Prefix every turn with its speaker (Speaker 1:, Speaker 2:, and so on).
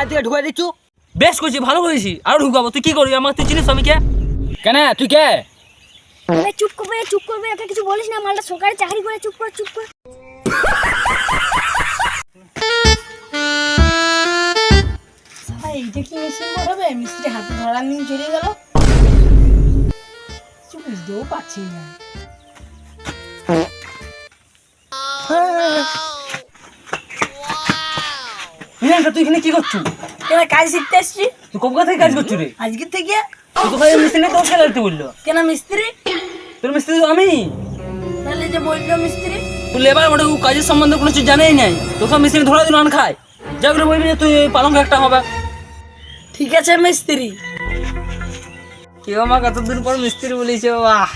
Speaker 1: বাইরে থেকে ঢুকাই দিচ্ছু।
Speaker 2: বেশ করছি, ভালো করেছি, আরো ঢুকাবো। তুই কি করবি আমাকে? তুই চিনিস আমি কে?
Speaker 1: কেন তুই কে?
Speaker 3: চুপ করবে, একটা কিছু বলিস না, মালটা সরকারি চাকরি করে। চুপ কর। এইটা কি মেশিন হবে? মিস্ত্রি হাতে ধরার নিয়ে চলে গেল, বুঝতেও পারছি না।
Speaker 2: তুই এখানে কি করছু?
Speaker 3: কেন কাজ শিখতে এসছি?
Speaker 2: তুই কবে থেকে কাজ করছু রে?
Speaker 3: আজকে থেকে।
Speaker 2: তুই তো ভাই মিস্ত্রি তো খেলাতে বললো।
Speaker 3: কেন মিস্ত্রি?
Speaker 2: তোর মিস্ত্রি তো আমি।
Speaker 3: তাহলে যে বললো মিস্ত্রি,
Speaker 2: তুই লেবার ওটা কাজের সম্বন্ধে কোনো কিছু জানেই নাই। তোর সব মিস্ত্রি ধরা দিন আন খায়। যা করে বলবি যে তুই পালঙ্ক একটা হবে।
Speaker 3: ঠিক আছে মিস্ত্রি।
Speaker 2: কেউ আমাকে এতদিন পর মিস্ত্রি বলেছে, বাহ।